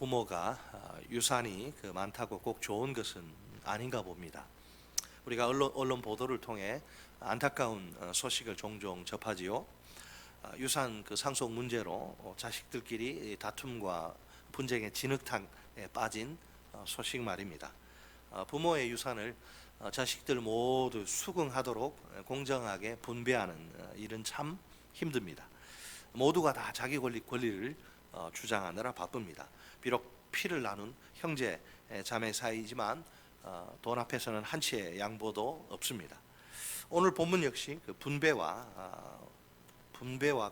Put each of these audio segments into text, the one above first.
부모가 유산이 많다고 꼭 좋은 것은 아닌가 봅니다. 우리가 언론 보도를 통해 안타까운 소식을 종종 접하지요. 유산 상속 문제로 자식들끼리 다툼과 분쟁의 진흙탕에 빠진 소식 말입니다. 부모의 유산을 자식들 모두 수긍하도록 공정하게 분배하는 일은 참 힘듭니다. 모두가 다 자기 권리를 주장하느라 바쁩니다. 비록 피를 나눈 형제 자매 사이지만 돈 앞에서는 한치의 양보도 없습니다. 오늘 본문 역시 분배와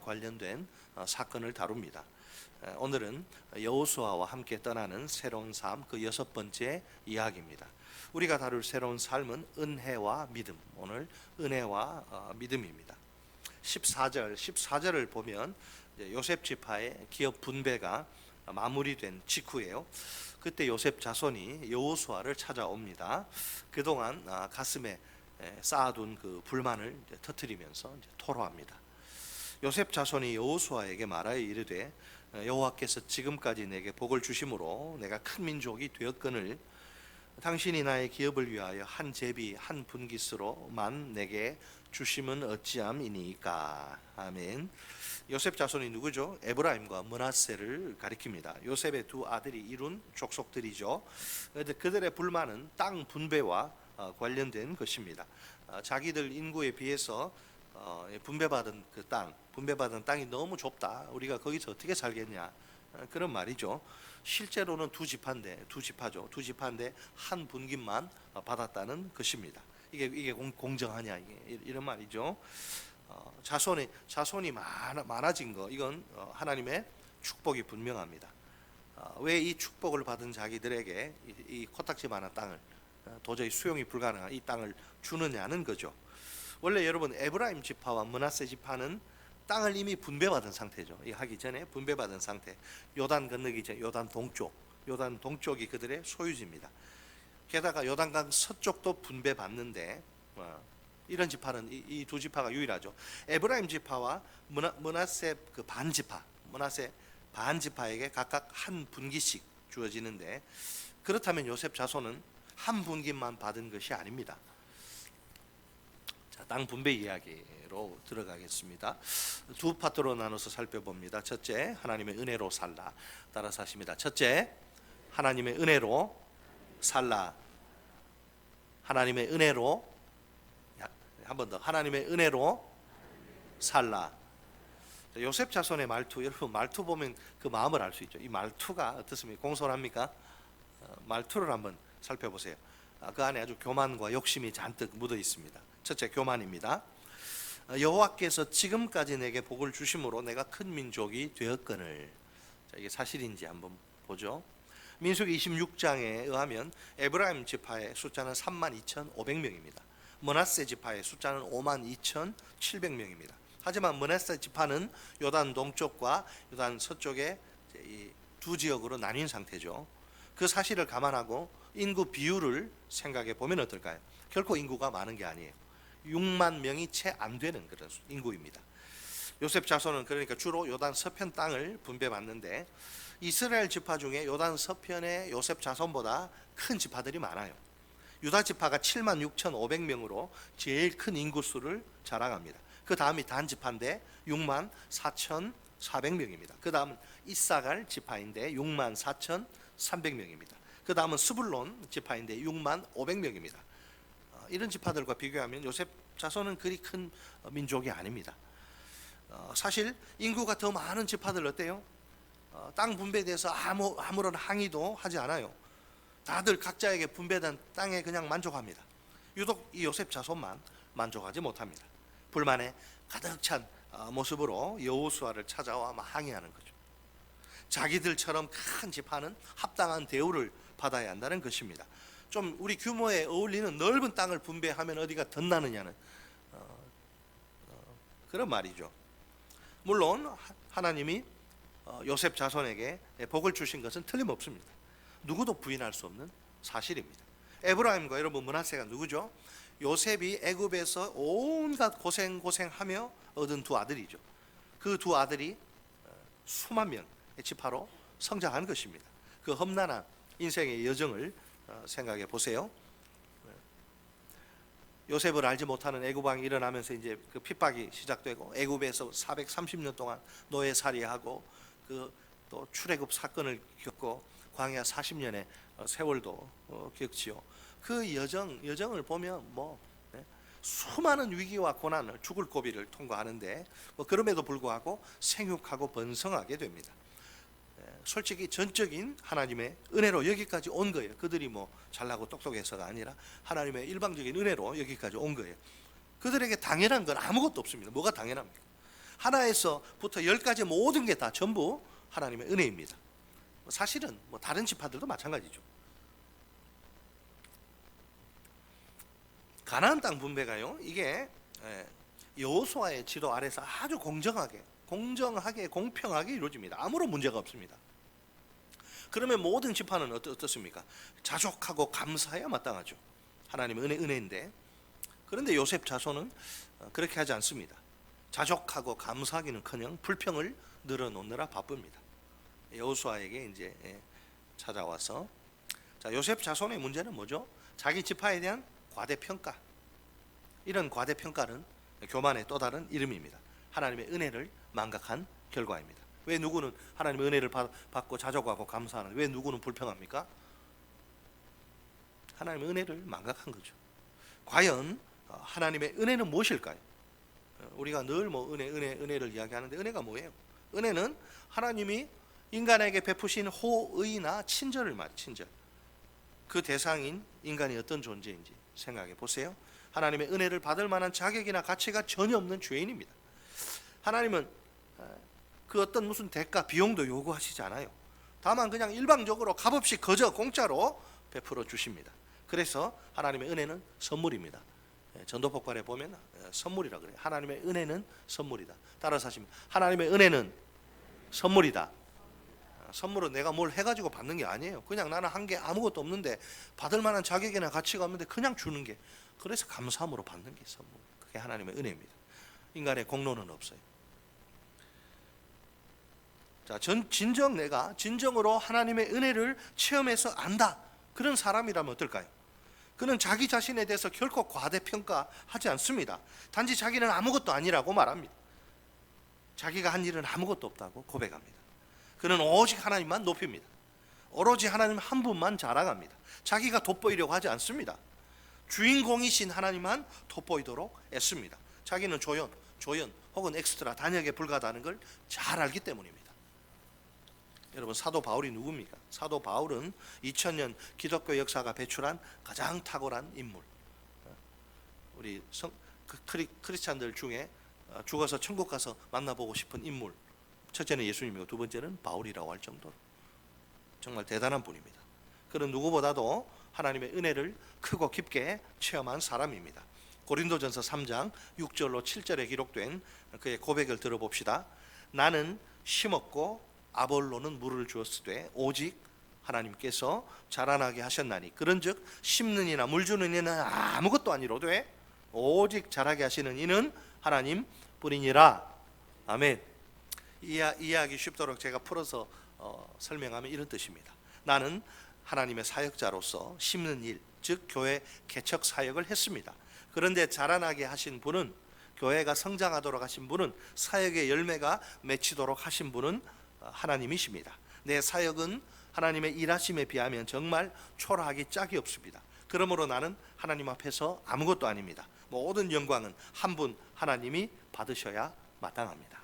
관련된 사건을 다룹니다. 오늘은 여호수아와 함께 떠나는 새로운 삶 그 6번째 이야기입니다. 우리가 다룰 새로운 삶은 은혜와 믿음. 오늘 은혜와 믿음입니다. 14절을 보면 요셉 지파의 기업 분배가 마무리된 직후에요. 그때 요셉 자손이 여호수아를 찾아옵니다. 그동안 가슴에 쌓아둔 그 불만을 터뜨리면서 토로합니다. 요셉 자손이 여호수아에게 말하여 이르되 여호와께서 지금까지 내게 복을 주심으로 내가 큰 민족이 되었거늘 당신이 나의 기업을 위하여 한 제비 한 분깃으로만 내게 주심은 어찌함이니까. 아멘. 요셉 자손이 누구죠? 에브라임과 므낫세를 가리킵니다. 요셉의 두 아들이 이룬 족속들이죠. 그들의 불만은 땅 분배와 관련된 것입니다. 자기들 인구에 비해서 분배받은 땅이 너무 좁다. 우리가 거기서 어떻게 살겠냐. 그런 말이죠. 실제로는 두 지파인데 한 분깃만 받았다는 것입니다. 이게 공정하냐 이런 말이죠. 자손이 많아진 거 이건 하나님의 축복이 분명합니다. 왜 이 축복을 받은 자기들에게 이 코딱지만한 땅을 도저히 수용이 불가능한 이 땅을 주느냐는 거죠. 원래 여러분 에브라임 지파와 므낫세 지파는 땅을 이미 분배받은 상태죠. 이 하기 전에 분배받은 상태. 요단 건너기 전 요단 동쪽이 그들의 소유지입니다. 게다가 요단강 서쪽도 분배받는데 이런 지파는 이 두 지파가 유일하죠. 에브라임 지파와 므낫세 반지파에게 각각 한 분기씩 주어지는데 그렇다면 요셉 자손은 한 분기만 받은 것이 아닙니다. 자, 땅 분배 이야기로 들어가겠습니다. 두 파트로 나눠서 살펴봅니다. 첫째, 하나님의 은혜로 살라. 따라서 하십니다. 첫째, 하나님의 은혜로 살라. 하나님의 은혜로, 한 번 더, 하나님의 은혜로 살라. 요셉 자손의 말투, 여러분 말투 보면 그 마음을 알 수 있죠. 이 말투가 어떻습니까? 공손합니까? 말투를 한번 살펴보세요. 그 안에 아주 교만과 욕심이 잔뜩 묻어 있습니다. 첫째, 교만입니다. 여호와께서 지금까지 내게 복을 주심으로 내가 큰 민족이 되었거늘. 자, 이게 사실인지 한번 보죠. 민수기 26장에 의하면 에브라임 지파의 숫자는 32,500명입니다. 므낫세 지파의 숫자는 52,700명입니다. 하지만 므낫세 지파는 요단 동쪽과 요단 서쪽의 두 지역으로 나뉜 상태죠. 그 사실을 감안하고 인구 비율을 생각해 보면 어떨까요? 결코 인구가 많은 게 아니에요. 6만 명이 채 안 되는 그런 인구입니다. 요셉 자손은 그러니까 주로 요단 서편 땅을 분배받는데 이스라엘 지파 중에 요단 서편의 요셉 자손보다 큰 지파들이 많아요. 유다 지파가 76,500명으로 제일 큰 인구수를 자랑합니다. 그 다음이 단 지파인데 64,400명입니다. 그 다음은 이사갈 지파인데 64,300명입니다. 그 다음은 스불론 지파인데 6500명입니다. 이런 지파들과 비교하면 요셉 자손은 그리 큰 민족이 아닙니다. 사실 인구가 더 많은 지파들 어때요? 땅 분배에 대해서 아무런 항의도 하지 않아요. 다들 각자에게 분배된 땅에 그냥 만족합니다. 유독 이 요셉 자손만 만족하지 못합니다. 불만에 가득 찬 모습으로 여호수아를 찾아와 항의하는 거죠. 자기들처럼 큰 지파는 합당한 대우를 받아야 한다는 것입니다. 좀 우리 규모에 어울리는 넓은 땅을 분배하면 어디가 덧나느냐는 그런 말이죠. 물론 하나님이 요셉 자손에게 복을 주신 것은 틀림없습니다. 누구도 부인할 수 없는 사실입니다. 에브라임과 여러분 므낫세가 누구죠? 요셉이 애굽에서 온갖 고생하며 얻은 두 아들이죠. 그 두 아들이 수만 명의 지파로 성장한 것입니다. 그 험난한 인생의 여정을 생각해 보세요. 요셉을 알지 못하는 애굽 왕이 일어나면서 이제 그 핍박이 시작되고 애굽에서 430년 동안 노예살이하고 그 또 출애굽 사건을 겪고 광야 40년의 세월도 겪지요. 그 여정을 보면 수많은 위기와 고난을 죽을 고비를 통과하는데 그럼에도 불구하고 생육하고 번성하게 됩니다. 솔직히 전적인 하나님의 은혜로 여기까지 온 거예요. 그들이 잘나고 똑똑해서가 아니라 하나님의 일방적인 은혜로 여기까지 온 거예요. 그들에게 당연한 건 아무것도 없습니다. 뭐가 당연합니까? 하나에서부터 10까지 모든 게 다 전부 하나님의 은혜입니다. 사실은 다른 지파들도 마찬가지죠. 가나안 땅 분배가요, 이게 여호수아의 지도 아래서 아주 공정하게 공평하게 이루어집니다. 아무런 문제가 없습니다. 그러면 모든 지파는 어떻습니까? 자족하고 감사해야 마땅하죠. 하나님의 은혜인데. 그런데 요셉 자손은 그렇게 하지 않습니다. 자족하고 감사하기는커녕 불평을 늘어놓느라 바쁩니다. 여호수아에게 이제 찾아와서, 자, 요셉 자손의 문제는 뭐죠? 자기 지파에 대한 과대평가. 이런 과대평가는 교만의 또 다른 이름입니다. 하나님의 은혜를 망각한 결과입니다. 왜 누구는 하나님의 은혜를 받고 자족하고 감사하는데 왜 누구는 불평합니까? 하나님의 은혜를 망각한 거죠. 과연 하나님의 은혜는 무엇일까요? 우리가 늘 은혜를 이야기하는데 은혜가 뭐예요? 은혜는 하나님이 인간에게 베푸신 호의나 친절을 말해요. 친절. 그 대상인 인간이 어떤 존재인지 생각해 보세요. 하나님의 은혜를 받을 만한 자격이나 가치가 전혀 없는 죄인입니다. 하나님은 그 어떤 무슨 대가, 비용도 요구하시지 않아요. 다만 그냥 일방적으로 값없이 거저 공짜로 베풀어 주십니다. 그래서 하나님의 은혜는 선물입니다. 전도폭발에 보면 선물이라 그래요. 하나님의 은혜는 선물이다. 따라서 하시면 하나님의 은혜는 선물이다. 선물은 내가 뭘 해가지고 받는 게 아니에요. 그냥 나는 한 게 아무것도 없는데 받을 만한 자격이나 가치가 없는데 그냥 주는 게, 그래서 감사함으로 받는 게 선물. 그게 하나님의 은혜입니다. 인간의 공로는 없어요. 자, 내가 진정으로 하나님의 은혜를 체험해서 안다, 그런 사람이라면 어떨까요? 그는 자기 자신에 대해서 결코 과대평가하지 않습니다. 단지 자기는 아무것도 아니라고 말합니다. 자기가 한 일은 아무것도 없다고 고백합니다. 그는 오직 하나님만 높입니다. 오로지 하나님 한 분만 자랑합니다. 자기가 돋보이려고 하지 않습니다. 주인공이신 하나님만 돋보이도록 애씁니다. 자기는 조연 혹은 엑스트라, 단역에 불과하다는 걸 잘 알기 때문입니다. 여러분, 사도 바울이 누굽니까? 사도 바울은 2000년 기독교 역사가 배출한 가장 탁월한 인물. 우리 크리스찬들 중에 죽어서 천국 가서 만나보고 싶은 인물, 첫째는 예수님이고 두 번째는 바울이라고 할 정도로 정말 대단한 분입니다. 그는 누구보다도 하나님의 은혜를 크고 깊게 체험한 사람입니다. 고린도전서 3장 6절로 7절에 기록된 그의 고백을 들어봅시다. 나는 심었고 아볼로는 물을 주었으되 오직 하나님께서 자라나게 하셨나니 그런즉 심는 이나 물 주는 이는 아무것도 아니로되 오직 자라게 하시는 이는 하나님 뿐이니라. 아멘. 이해하기 쉽도록 제가 풀어서 설명하면 이런 뜻입니다. 나는 하나님의 사역자로서 심는 일, 즉 교회 개척 사역을 했습니다. 그런데 자라나게 하신 분은, 교회가 성장하도록 하신 분은, 사역의 열매가 맺히도록 하신 분은 하나님이십니다. 내 사역은 하나님의 일하심에 비하면 정말 초라하기 짝이 없습니다. 그러므로 나는 하나님 앞에서 아무것도 아닙니다. 모든 영광은 한 분 하나님이 받으셔야 마땅합니다.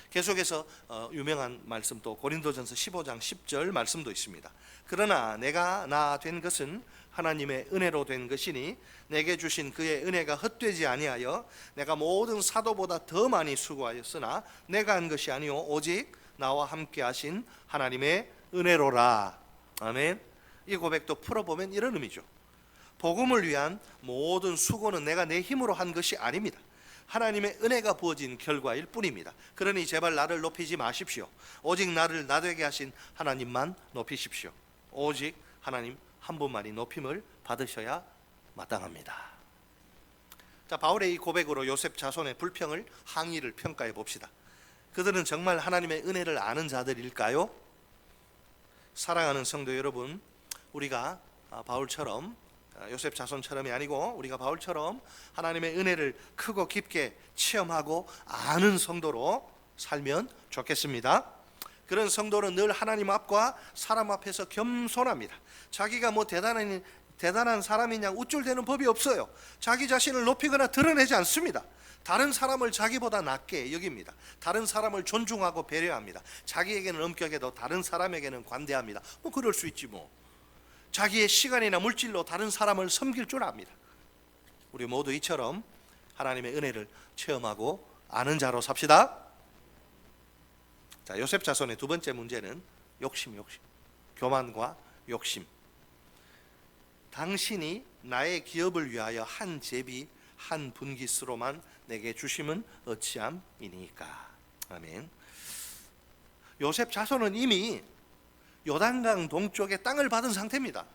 계속해서 유명한 말씀, 또 고린도전서 15장 10절 말씀도 있습니다. 그러나 내가 나 된 것은 하나님의 은혜로 된 것이니 내게 주신 그의 은혜가 헛되지 아니하여 내가 모든 사도보다 더 많이 수고하였으나 내가 한 것이 아니요 오직 나와 함께 하신 하나님의 은혜로라. 아멘. 이 고백도 풀어보면 이런 의미죠. 복음을 위한 모든 수고는 내가 내 힘으로 한 것이 아닙니다. 하나님의 은혜가 부어진 결과일 뿐입니다. 그러니 제발 나를 높이지 마십시오. 오직 나를 나되게 하신 하나님만 높이십시오. 오직 하나님 한 분만이 높임을 받으셔야 마땅합니다. 자, 바울의 이 고백으로 요셉 자손의 불평을, 항의를 평가해 봅시다. 그들은 정말 하나님의 은혜를 아는 자들일까요? 사랑하는 성도 여러분, 우리가 바울처럼 요셉 자손처럼이 아니고 우리가 바울처럼 하나님의 은혜를 크고 깊게 체험하고 아는 성도로 살면 좋겠습니다. 그런 성도는 늘 하나님 앞과 사람 앞에서 겸손합니다. 자기가 뭐 대단한 사람인 양 우쭐대는 법이 없어요. 자기 자신을 높이거나 드러내지 않습니다. 다른 사람을 자기보다 낮게 여깁니다. 다른 사람을 존중하고 배려합니다. 자기에게는 엄격해도 다른 사람에게는 관대합니다. 뭐 그럴 수 있지 뭐. 자기의 시간이나 물질로 다른 사람을 섬길 줄 압니다. 우리 모두 이처럼 하나님의 은혜를 체험하고 아는 자로 삽시다. 자, 요셉 자손의 두 번째 문제는 욕심. 교만과 욕심. 당신이 나의 기업을 위하여 한 제비 한 분깃으로만 내게 주심은 어찌함이니까. 아멘. 요셉 자손은 이미 요단강 동쪽에 땅을 받은 상태입니다.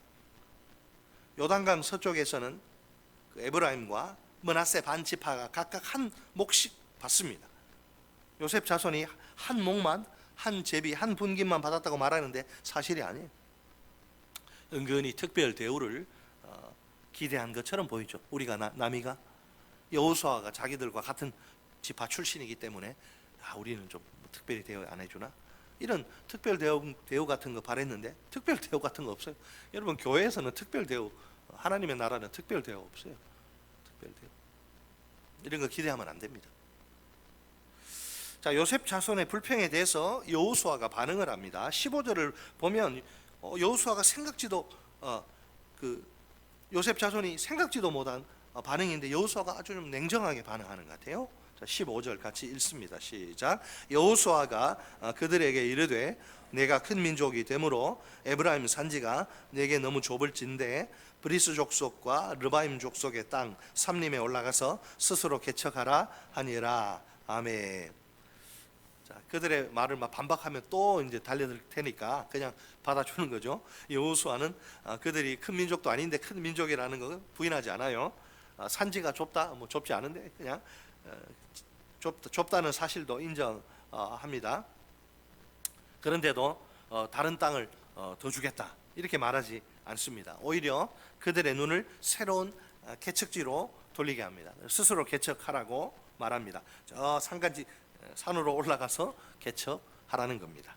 요단강 서쪽에서는 그 에브라임과 므낫세 반지파가 각각 한 몫씩 받습니다. 요셉 자손이 한 몫만, 한 제비, 한 분깃만 받았다고 말하는데 사실이 아니에요. 은근히 특별 대우를 기대한 것처럼 보이죠. 우리가 남이가 여호수아가 자기들과 같은 지파 출신이기 때문에 우리는 좀 특별히 대우 안 해주나? 이런 특별 대우 같은 거 바랬는데 특별 대우 같은 거 없어요. 여러분, 교회에서는 특별 대우, 하나님의 나라는 특별 대우 없어요. 특별 대우 이런 거 기대하면 안 됩니다. 자, 요셉 자손의 불평에 대해서 여호수아가 반응을 합니다. 15절을 보면 여호수아가 생각지도 요셉 자손이 생각지도 못한 반응인데 여호수아가 아주 좀 냉정하게 반응하는 것 같아요. 자, 15절 같이 읽습니다. 시작. 여호수아가 그들에게 이르되 내가 큰 민족이 되므로 에브라임 산지가 내게 너무 좁을진데 브리스 족속과 르바임 족속의 땅 삼림에 올라가서 스스로 개척하라 하니라. 아멘. 자, 그들의 말을 막 반박하면 또 이제 달려들 테니까 그냥 받아주는 거죠. 여호수아는 그들이 큰 민족도 아닌데 큰 민족이라는 거 부인하지 않아요. 산지가 좁다, 뭐 좁지 않은데 그냥 좁다는 사실도 인정합니다. 그런데도 다른 땅을 더 주겠다 이렇게 말하지 않습니다. 오히려 그들의 눈을 새로운 개척지로 돌리게 합니다. 스스로 개척하라고 말합니다. 저 산으로 올라가서 개척하라는 겁니다.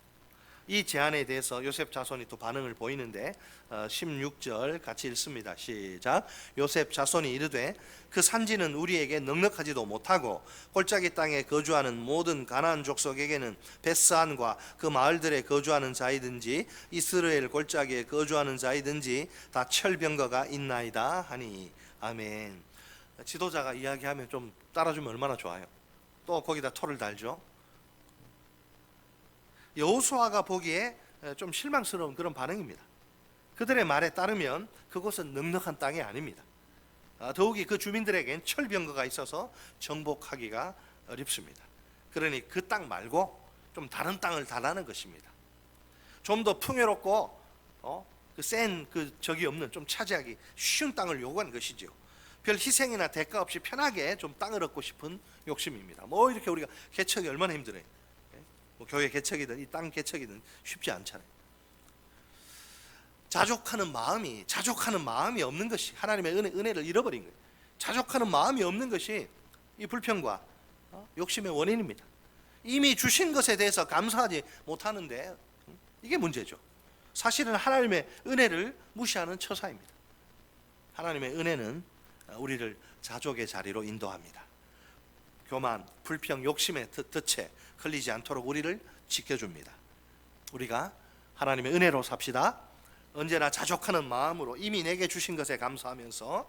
이 제안에 대해서 요셉 자손이 또 반응을 보이는데 16절 같이 읽습니다. 시작. 요셉 자손이 이르되 그 산지는 우리에게 넉넉하지도 못하고 골짜기 땅에 거주하는 모든 가나안 족속에게는 베스안과 그 마을들에 거주하는 자이든지 이스라엘 골짜기에 거주하는 자이든지 다 철병거가 있나이다 하니. 아멘. 지도자가 이야기하면 좀 따라주면 얼마나 좋아요. 또 거기다 토를 달죠. 여호수아가 보기에 좀 실망스러운 그런 반응입니다. 그들의 말에 따르면 그곳은 넉넉한 땅이 아닙니다. 더욱이 그 주민들에겐 철병거가 있어서 정복하기가 어렵습니다. 그러니 그 땅 말고 좀 다른 땅을 달라는 것입니다. 좀 더 풍요롭고 센 적이 없는 좀 차지하기 쉬운 땅을 요구한 것이죠. 별 희생이나 대가 없이 편하게 좀 땅을 얻고 싶은 욕심입니다. 뭐 이렇게 우리가 개척이 얼마나 힘들어요. 뭐 교회 개척이든 이 땅 개척이든 쉽지 않잖아요. 자족하는 마음이 없는 것이 하나님의 은혜를 잃어버린 거예요. 자족하는 마음이 없는 것이 이 불평과 욕심의 원인입니다. 이미 주신 것에 대해서 감사하지 못하는데 이게 문제죠. 사실은 하나님의 은혜를 무시하는 처사입니다. 하나님의 은혜는 우리를 자족의 자리로 인도합니다. 교만, 불평, 욕심의 덫에 걸리지 않도록 우리를 지켜줍니다. 우리가 하나님의 은혜로 삽시다. 언제나 자족하는 마음으로 이미 내게 주신 것에 감사하면서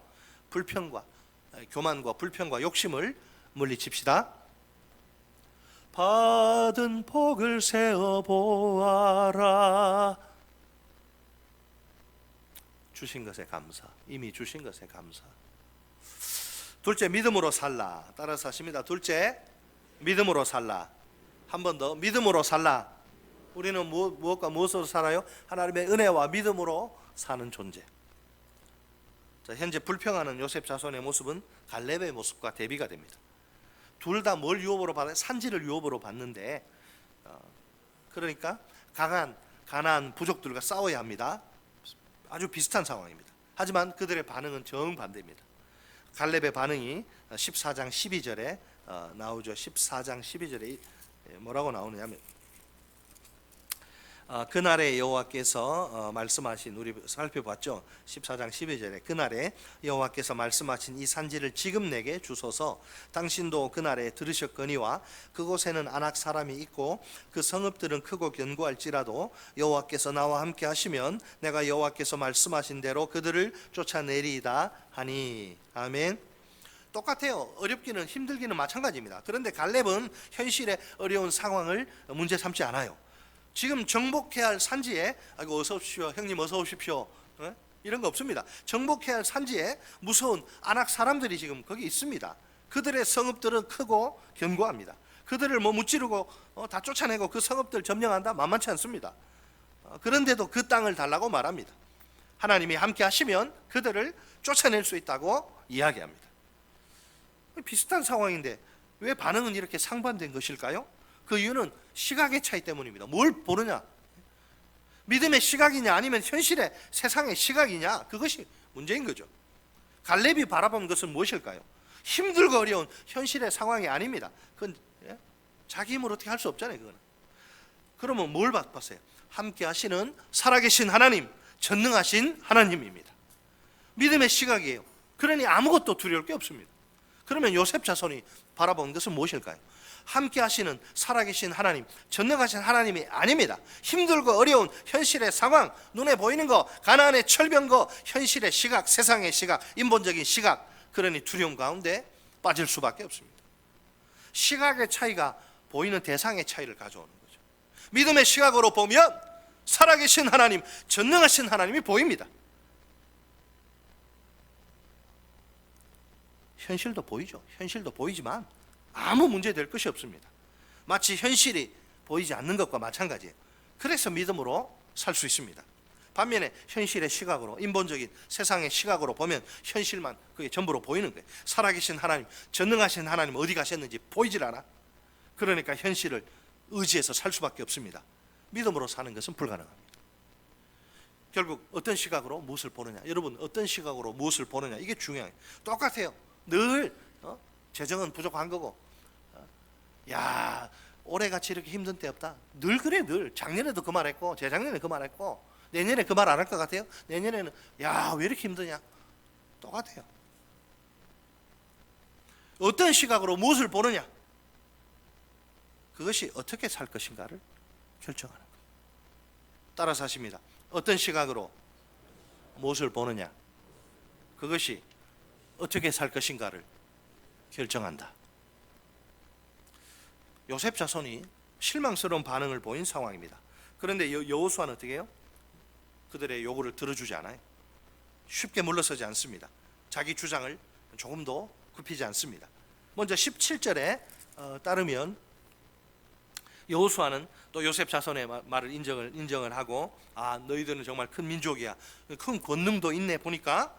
교만과 불평과 욕심을 물리칩시다. 받은 복을 세어 보아라. 주신 것에 감사, 이미 주신 것에 감사. 둘째, 믿음으로 살라. 따라서 하십니다. 둘째, 믿음으로 살라. 한 번 더, 믿음으로 살라. 우리는 무엇과 무엇으로 살아요? 하나님의 은혜와 믿음으로 사는 존재. 자, 현재 불평하는 요셉 자손의 모습은 갈렙의 모습과 대비가 됩니다. 둘 다 뭘 유업으로 받아요? 산지를 유업으로 받는데, 그러니까 강한 가나안 부족들과 싸워야 합니다. 아주 비슷한 상황입니다. 하지만 그들의 반응은 정반대입니다. 갈렙의 반응이 14장 12절에 나오죠. 14장 12절에 뭐라고 나오느냐면 그날에 여호와께서 말씀하신, 우리 살펴봤죠. 14장 12절에 그날에 여호와께서 말씀하신 이 산지를 지금 내게 주소서. 당신도 그날에 들으셨거니와 그곳에는 아낙 사람이 있고 그 성읍들은 크고 견고할지라도 여호와께서 나와 함께 하시면 내가 여호와께서 말씀하신 대로 그들을 쫓아내리이다 하니. 아멘. 똑같아요. 어렵기는 힘들기는 마찬가지입니다. 그런데 갈렙은 현실의 어려운 상황을 문제 삼지 않아요. 지금 정복해야 할 산지에 아이고 어서 오십시오 형님 어서 오십시오 이런 거 없습니다. 정복해야 할 산지에 무서운 아낙 사람들이 지금 거기 있습니다. 그들의 성읍들은 크고 견고합니다. 그들을 무찌르고 다 쫓아내고 그 성읍들 점령한다? 만만치 않습니다. 그런데도 그 땅을 달라고 말합니다. 하나님이 함께 하시면 그들을 쫓아낼 수 있다고 이야기합니다. 비슷한 상황인데 왜 반응은 이렇게 상반된 것일까요? 그 이유는 시각의 차이 때문입니다. 뭘 보느냐? 믿음의 시각이냐 아니면 현실의 세상의 시각이냐? 그것이 문제인 거죠. 갈렙이 바라본 것은 무엇일까요? 힘들고 어려운 현실의 상황이 아닙니다. 그건 자기 힘으로 어떻게 할 수 없잖아요. 그거는. 그러면 뭘 봤어요? 함께 하시는 살아계신 하나님, 전능하신 하나님입니다. 믿음의 시각이에요. 그러니 아무것도 두려울 게 없습니다. 그러면 요셉 자손이 바라본 것은 무엇일까요? 함께 하시는 살아계신 하나님, 전능하신 하나님이 아닙니다. 힘들고 어려운 현실의 상황, 눈에 보이는 거, 가나안의 철병거, 현실의 시각, 세상의 시각, 인본적인 시각, 그러니 두려움 가운데 빠질 수밖에 없습니다. 시각의 차이가 보이는 대상의 차이를 가져오는 거죠. 믿음의 시각으로 보면 살아계신 하나님, 전능하신 하나님이 보입니다. 현실도 보이죠. 현실도 보이지만 아무 문제 될 것이 없습니다. 마치 현실이 보이지 않는 것과 마찬가지예요. 그래서 믿음으로 살 수 있습니다. 반면에 현실의 시각으로, 인본적인 세상의 시각으로 보면 현실만 그게 전부로 보이는 거예요. 살아계신 하나님, 전능하신 하나님 어디 가셨는지 보이질 않아. 그러니까 현실을 의지해서 살 수밖에 없습니다. 믿음으로 사는 것은 불가능합니다. 결국 어떤 시각으로 무엇을 보느냐, 여러분 어떤 시각으로 무엇을 보느냐, 이게 중요해요. 똑같아요. 늘 재정은 부족한 거고, 야 올해같이 이렇게 힘든 때 없다. 늘 그래. 늘 작년에도 그 말했고 재작년에 그 말했고 내년에 그 말 안 할 것 같아요. 내년에는 야 왜 이렇게 힘드냐. 똑같아요. 어떤 시각으로 무엇을 보느냐, 그것이 어떻게 살 것인가를 결정하는 거예요. 따라서 하십니다. 어떤 시각으로 무엇을 보느냐, 그것이 어떻게 살 것인가를 결정한다. 요셉 자손이 실망스러운 반응을 보인 상황입니다. 그런데 여호수아는 어떻게 해요? 그들의 요구를 들어주지 않아요. 쉽게 물러서지 않습니다. 자기 주장을 조금도 굽히지 않습니다. 먼저 17절에 따르면 여호수아는 또 요셉 자손의 말을 인정을 하고, 너희들은 정말 큰 민족이야, 큰 권능도 있네 보니까,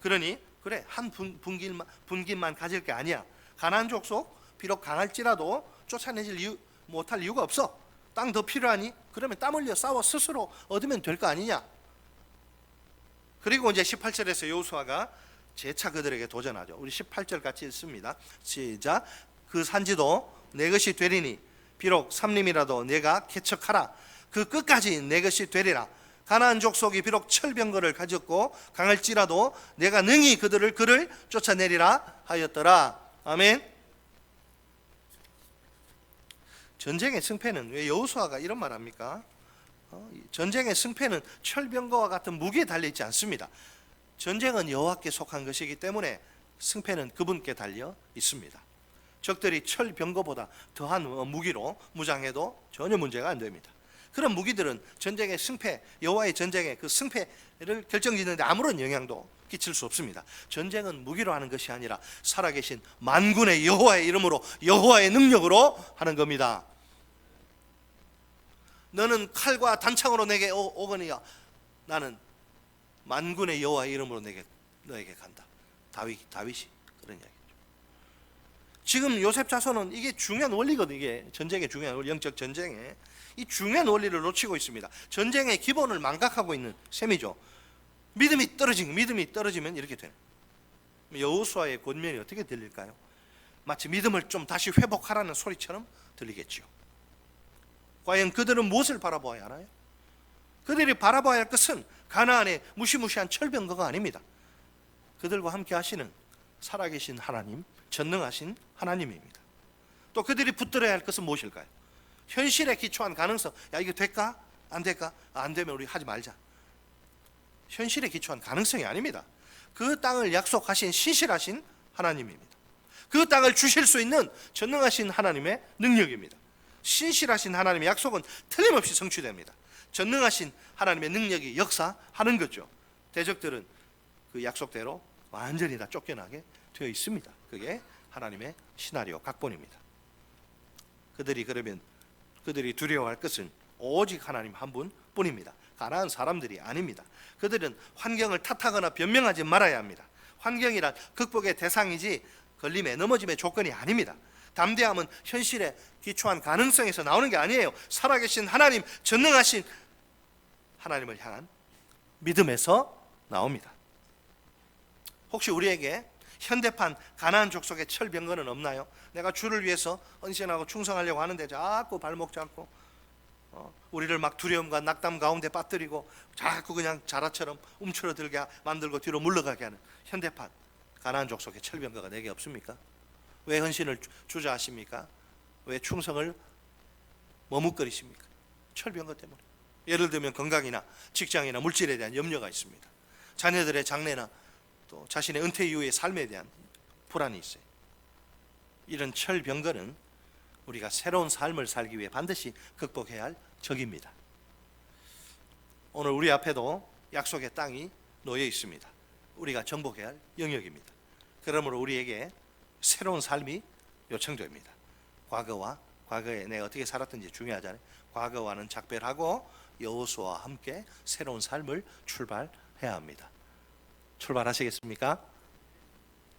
그러니 그래 한 분깃만 가질 게 아니야. 가나안 족속 비록 강할지라도 쫓아내질 못할 이유가 없어. 땅 더 필요하니? 그러면 땀 흘려 싸워 스스로 얻으면 될 거 아니냐. 그리고 이제 18절에서 여호수아가 재차 그들에게 도전하죠. 우리 18절 같이 읽습니다. 시작. 그 산지도 내 것이 되리니 비록 삼림이라도 내가 개척하라. 그 끝까지 내 것이 되리라. 가나안 족속이 비록 철병거를 가졌고 강할지라도 내가 능히 그를 쫓아내리라 하였더라. 아멘. 전쟁의 승패는 왜 여호수아가 이런 말 합니까? 전쟁의 승패는 철병거와 같은 무기에 달려있지 않습니다. 전쟁은 여호와께 속한 것이기 때문에 승패는 그분께 달려 있습니다. 적들이 철병거보다 더한 무기로 무장해도 전혀 문제가 안 됩니다. 그런 무기들은 전쟁의 승패, 여호와의 전쟁의 그 승패를 결정짓는데 아무런 영향도 끼칠 수 없습니다. 전쟁은 무기로 하는 것이 아니라 살아계신 만군의 여호와의 이름으로, 여호와의 능력으로 하는 겁니다. 너는 칼과 단창으로 내게 오거니와 나는 만군의 여호와의 이름으로 너에게 간다. 다윗이 그런 이야기죠. 지금 요셉 자손은 이게 중요한 원리거든요. 이게 전쟁의 중요한 영적 전쟁에 이 중요한 원리를 놓치고 있습니다. 전쟁의 기본을 망각하고 있는 셈이죠. 믿음이 떨어지면 이렇게 되는. 여호수아의 권면이 어떻게 들릴까요? 마치 믿음을 좀 다시 회복하라는 소리처럼 들리겠죠. 과연 그들은 무엇을 바라보아야 하나요? 그들이 바라봐야 할 것은 가나안의 무시무시한 철병거가 아닙니다. 그들과 함께 하시는 살아계신 하나님, 전능하신 하나님입니다. 또 그들이 붙들어야 할 것은 무엇일까요? 현실에 기초한 가능성. 야, 이거 될까? 안 될까? 안 되면 우리 하지 말자. 현실에 기초한 가능성이 아닙니다. 그 땅을 약속하신 신실하신 하나님입니다. 그 땅을 주실 수 있는 전능하신 하나님의 능력입니다. 신실하신 하나님의 약속은 틀림없이 성취됩니다. 전능하신 하나님의 능력이 역사하는 거죠. 대적들은 그 약속대로 완전히 다 쫓겨나게 되어 있습니다. 그게 하나님의 시나리오 각본입니다. 그들이 두려워할 것은 오직 하나님 한 분뿐입니다. 가나안 사람들이 아닙니다. 그들은 환경을 탓하거나 변명하지 말아야 합니다. 환경이란 극복의 대상이지 걸림에 넘어짐의 조건이 아닙니다. 담대함은 현실에 기초한 가능성에서 나오는 게 아니에요. 살아계신 하나님, 전능하신 하나님을 향한 믿음에서 나옵니다. 혹시 우리에게 현대판 가나안 족속의 철병거는 없나요? 내가 주를 위해서 헌신하고 충성하려고 하는데 자꾸 발목 잡고 우리를 막 두려움과 낙담 가운데 빠뜨리고 자꾸 그냥 자라처럼 움츠러들게 만들고 뒤로 물러가게 하는 현대판 가나안 족속의 철병거가 내게 없습니까? 왜 헌신을 주저하십니까? 왜 충성을 머뭇거리십니까? 철병거 때문에. 예를 들면 건강이나 직장이나 물질에 대한 염려가 있습니다. 자녀들의 장래나 또 자신의 은퇴 이후의 삶에 대한 불안이 있어요. 이런 철병거는 우리가 새로운 삶을 살기 위해 반드시 극복해야 할 적입니다. 오늘 우리 앞에도 약속의 땅이 놓여 있습니다. 우리가 정복해야 할 영역입니다. 그러므로 우리에게 새로운 삶이 요청됩니다. 과거에 내가 어떻게 살았든지 중요하잖아요. 과거와는 작별하고 여호수아와 함께 새로운 삶을 출발해야 합니다. 출발하시겠습니까?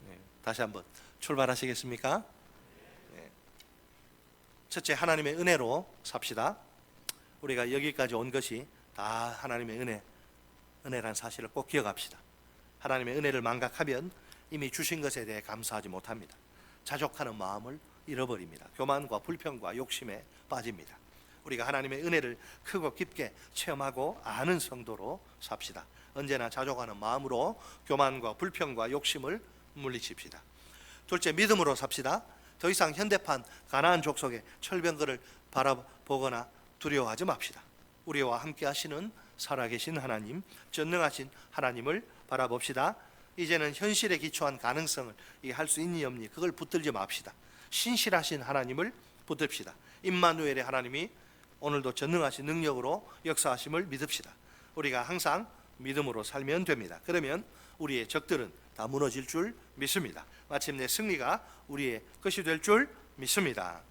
네, 다시 한번 출발하시겠습니까? 네. 첫째, 하나님의 은혜로 삽시다. 우리가 여기까지 온 것이 다 하나님의 은혜라는 사실을 꼭 기억합시다. 하나님의 은혜를 망각하면 이미 주신 것에 대해 감사하지 못합니다. 자족하는 마음을 잃어버립니다. 교만과 불평과 욕심에 빠집니다. 우리가 하나님의 은혜를 크고 깊게 체험하고 아는 성도로 삽시다. 언제나 자족하는 마음으로 교만과 불평과 욕심을 물리칩시다. 둘째, 믿음으로 삽시다. 더 이상 현대판 가나안 족속의 철병거를 바라보거나 두려워하지 맙시다. 우리와 함께 하시는 살아계신 하나님, 전능하신 하나님을 바라봅시다. 이제는 현실에 기초한 가능성을 할 수 있니 없니 그걸 붙들지 맙시다. 신실하신 하나님을 붙듭시다. 임마누엘의 하나님이 오늘도 전능하신 능력으로 역사하심을 믿읍시다. 우리가 항상 믿음으로 살면 됩니다. 그러면 우리의 적들은 다 무너질 줄 믿습니다. 마침내 승리가 우리의 것이 될 줄 믿습니다.